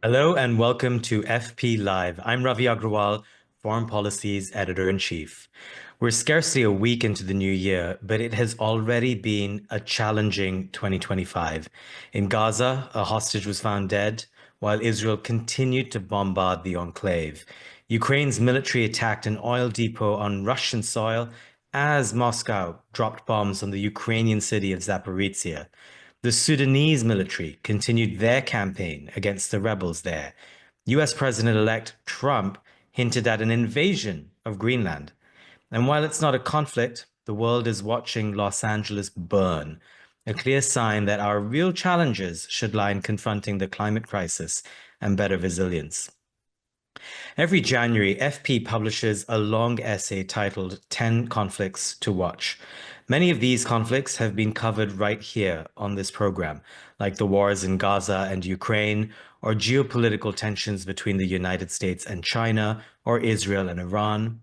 Hello and welcome to FP Live. I'm Ravi Agrawal, Foreign Policy's Editor-in-Chief. We're scarcely a week into the new year, but it has already been a challenging 2025. In Gaza, a hostage was found dead, while Israel continued to bombard the enclave. Ukraine's military attacked an oil depot on Russian soil as Moscow dropped bombs on the Ukrainian city of Zaporizhia. The Sudanese military continued their campaign against the rebels there. US President-elect Trump hinted at an invasion of Greenland. And while it's not a conflict, the world is watching Los Angeles burn, a clear sign that our real challenges should lie in confronting the climate crisis and better resilience. Every January, FP publishes a long essay titled 10 Conflicts to Watch. Many of these conflicts have been covered right here on this program, like the wars in Gaza and Ukraine, or geopolitical tensions between the United States and China, or Israel and Iran.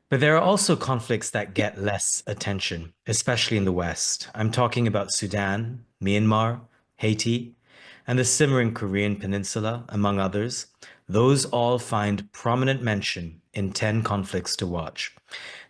But there are also conflicts that get less attention, especially in the West. I'm talking about Sudan, Myanmar, Haiti, and the simmering Korean Peninsula, among others. Those all find prominent mention in 10 Conflicts to Watch.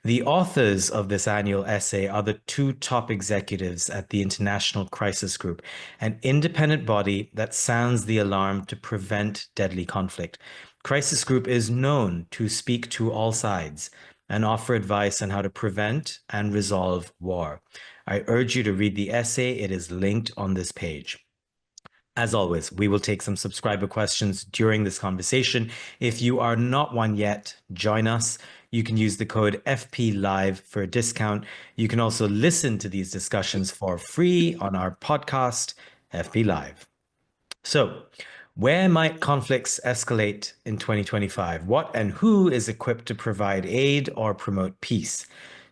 The authors of this annual essay are the two top executives at the International Crisis Group, an independent body that sounds the alarm to prevent deadly conflict. Crisis Group is known to speak to all sides and offer advice on how to prevent and resolve war. I urge you to read the essay. It is linked on this page. As always, we will take some subscriber questions during this conversation. If you are not one yet, join us. You can use the code FPLive for a discount. You can also listen to these discussions for free on our podcast, FP Live. So, where might conflicts escalate in 2025? What and who is equipped to provide aid or promote peace?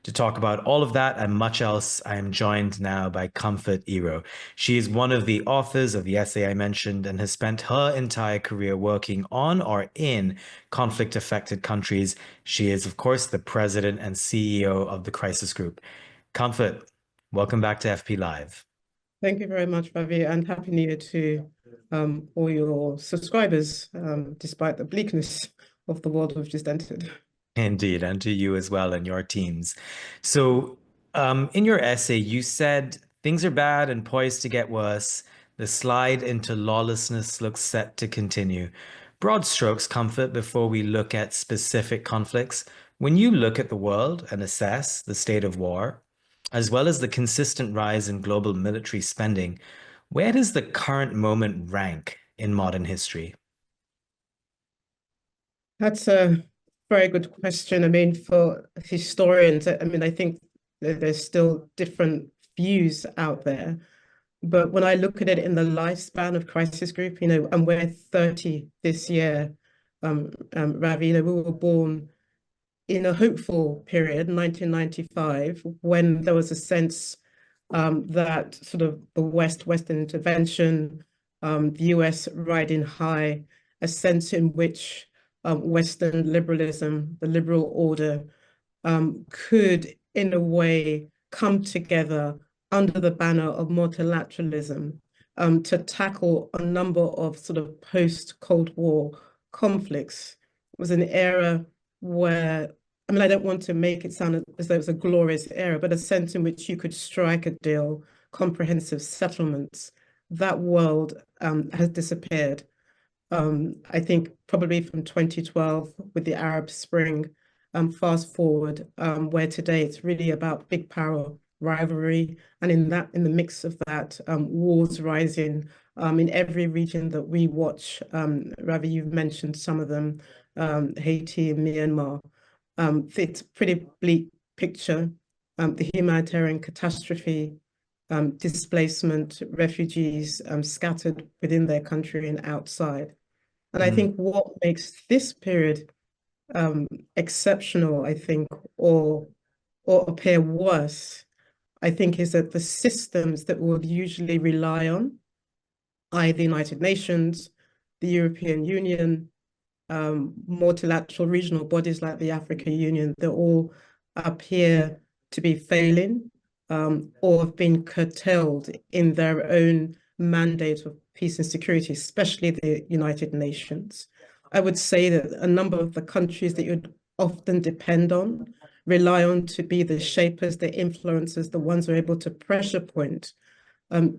To talk about all of that and much else, I am joined now by Comfort Iro. She is one of the authors of the essay I mentioned and has spent her entire career working on or in conflict-affected countries. She is, of course, the president and CEO of the Crisis Group. Comfort, welcome back to FP Live. Thank you very much, Ravi, and Happy New Year to all your subscribers, despite the bleakness of the world we've just entered. Indeed, and to you as well and your teams. So, in your essay, you said things are bad and poised to get worse. The slide into lawlessness looks set to continue. Broad strokes, Comfort, before we look at specific conflicts. When you look at the world and assess the state of war, as well as the consistent rise in global military spending, where does the current moment rank in modern history? That's a very good question. I mean, for historians, I mean, I think there's still different views out there. But when I look at it in the lifespan of Crisis Group, and we're 30 this year, Ravi, we were born in a hopeful period, 1995, when there was a sense that sort of the Western intervention, the US riding high, a sense in which Western liberalism, the liberal order, could, in a way, come together under the banner of multilateralism to tackle a number of sort of post-Cold War conflicts. It was an era where, I mean, I don't want to make it sound as though it was a glorious era, but a sense in which you could strike a deal, comprehensive settlements. That world has disappeared. I think probably from 2012 with the Arab Spring, fast forward, where today it's really about big power rivalry, and in the mix of that, wars rising in every region that we watch. Ravi, you've mentioned some of them, Haiti and Myanmar. It's a pretty bleak picture. The humanitarian catastrophe, displacement, refugees scattered within their country and outside. And I think what makes this period exceptional, I think, or appear worse, I think, is that the systems that we would usually rely on, i.e. the United Nations, the European Union, multilateral regional bodies like the African Union, they all appear to be failing or have been curtailed in their own mandate of peace and security, especially the United Nations. I would say that a number of the countries that you'd often depend on, rely on to be the shapers, the influencers, the ones who are able to pressure point,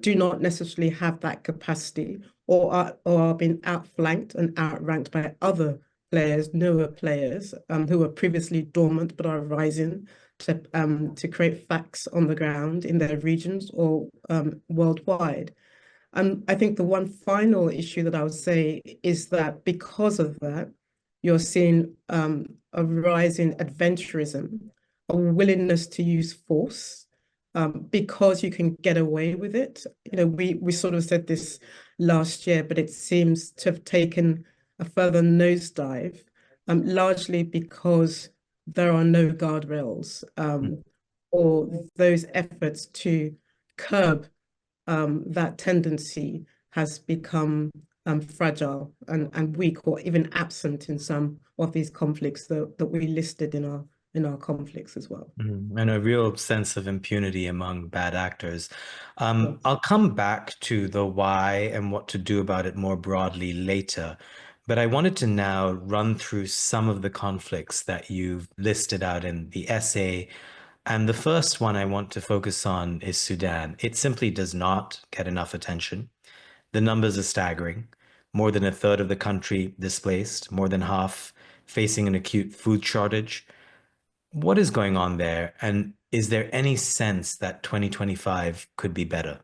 do not necessarily have that capacity or are being outflanked and outranked by other players, newer players, who were previously dormant but are rising to create facts on the ground in their regions or worldwide. And I think the one final issue that I would say is that because of that, you're seeing a rise in adventurism, a willingness to use force, because you can get away with it. We sort of said this last year, but it seems to have taken a further nosedive, largely because there are no guardrails, or those efforts to curb that tendency has become fragile and weak or even absent in some of these conflicts that we listed in our conflicts as well. And a real sense of impunity among bad actors. Yes. I'll come back to the why and what to do about it more broadly later, but I wanted to now run through some of the conflicts that you've listed out in the essay. And the first one I want to focus on is Sudan. It simply does not get enough attention. The numbers are staggering. More than a third of the country displaced, more than half facing an acute food shortage. What is going on there? And is there any sense that 2025 could be better?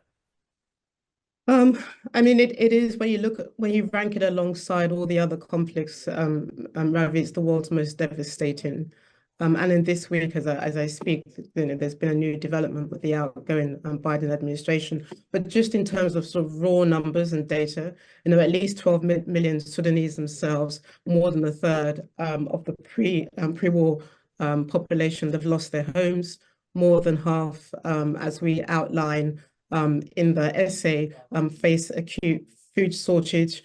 Um, I mean, it is when you rank it alongside all the other conflicts, Ravi, it's the world's most devastating. And in this week, as I speak, there's been a new development with the outgoing Biden administration. But just in terms of sort of raw numbers and data, at least 12 million Sudanese themselves, more than a third of the pre-war population, they've lost their homes. More than half, as we outline in the essay, face acute food shortage.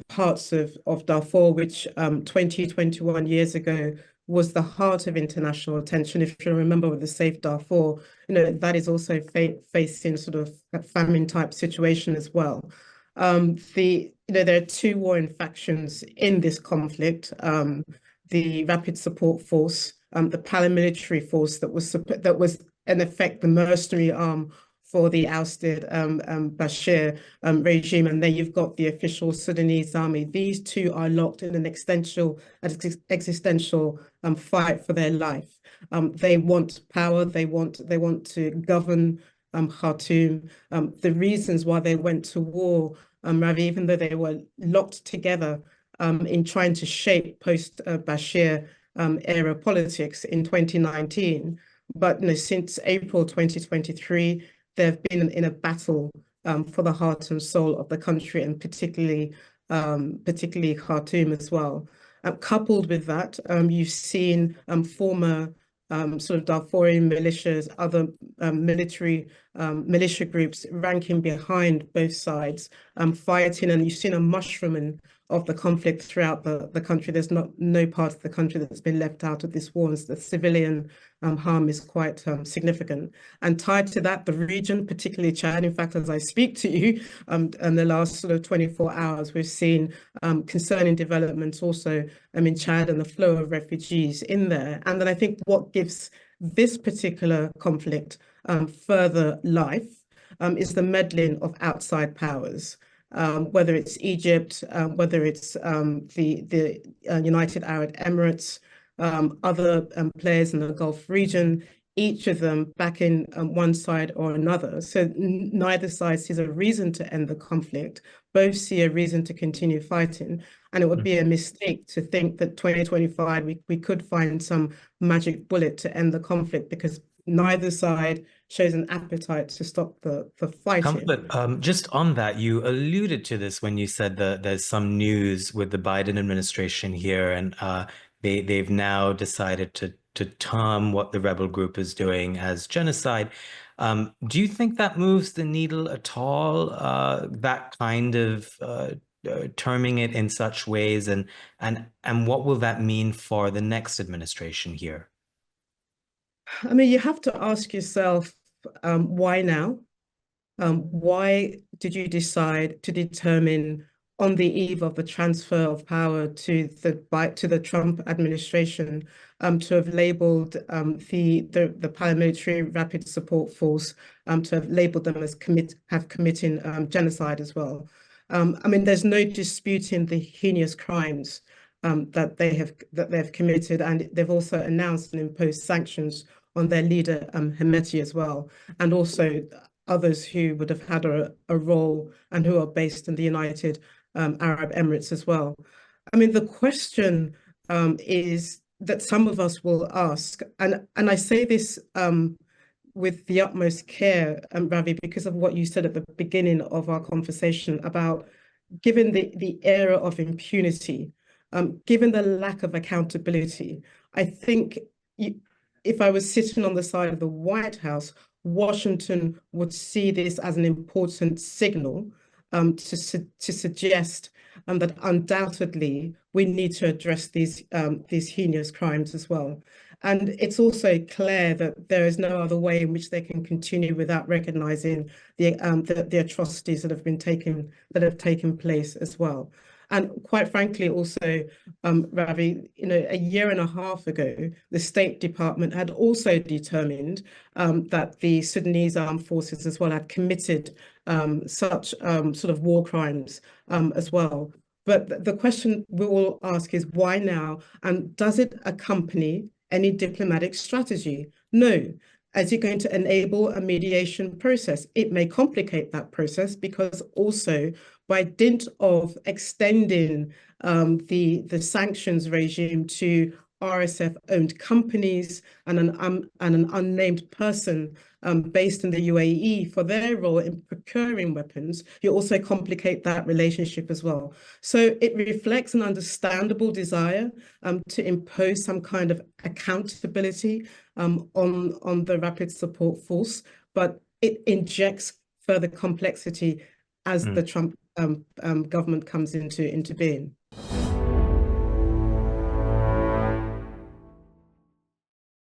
Parts of Darfur, which 20, 21 years ago was the heart of international attention. If you remember with the Safe Darfur, that is also facing sort of famine type situation as well. There are two warring factions in this conflict. The Rapid Support Force, the paramilitary force that was in effect the mercenary arm for the ousted Bashir regime, and then you've got the official Sudanese army. These two are locked in an existential fight for their life. They want power. They want to govern Khartoum. The reasons why they went to war, Ravi, even though they were locked together in trying to shape post-Bashir era politics in 2019. But since April 2023, they've been in a battle for the heart and soul of the country, and particularly Khartoum as well. Coupled with that, you've seen former sort of Darfurian militias, other militia groups ranking behind both sides, fighting, and you've seen a mushrooming of the conflict throughout the country. There's no part of the country that's been left out of this war, and the civilian harm is quite significant. And tied to that, the region, particularly Chad, in fact, as I speak to you, in the last sort of 24 hours, we've seen concerning developments also in Chad and the flow of refugees in there. And then I think what gives this particular conflict further life is the meddling of outside powers. Whether it's Egypt, whether it's the United Arab Emirates, other players in the Gulf region, each of them backing one side or another. So neither side sees a reason to end the conflict. Both see a reason to continue fighting. And it would be a mistake to think that 2025, we could find some magic bullet to end the conflict, because neither side shows an appetite to stop the fighting. But just on that, you alluded to this when you said that there's some news with the Biden administration here, and they've now decided to term what the rebel group is doing as genocide. Do you think that moves the needle at all? That kind of terming it in such ways, and what will that mean for the next administration here? I mean, you have to ask yourself, why now? Why did you decide to determine on the eve of the transfer of power to the Trump administration to have labeled the paramilitary rapid support force to have labeled them as committing genocide as well? I mean, there's no disputing the heinous crimes that they've committed, and they've also announced and imposed sanctions on their leader Hemeti as well, and also others who would have had a role and who are based in the United Arab Emirates as well. I mean, the question is that some of us will ask, and I say this with the utmost care, Ravi, because of what you said at the beginning of our conversation about given the era of impunity, given the lack of accountability, I think if I was sitting on the side of the White House, Washington would see this as an important signal to suggest that undoubtedly we need to address these heinous crimes as well. And it's also clear that there is no other way in which they can continue without recognizing the atrocities that have taken place as well. And quite frankly, also, Ravi, a year and a half ago, the State Department had also determined that the Sudanese armed forces as well had committed such sort of war crimes as well. But the question we all ask is why now? And does it accompany any diplomatic strategy? No. Is it going to enable a mediation process? It may complicate that process because also by dint of extending the sanctions regime to RSF-owned companies and an unnamed person based in the UAE for their role in procuring weapons, you also complicate that relationship as well. So it reflects an understandable desire to impose some kind of accountability on the rapid support force, but it injects further complexity as the Trump government comes into being.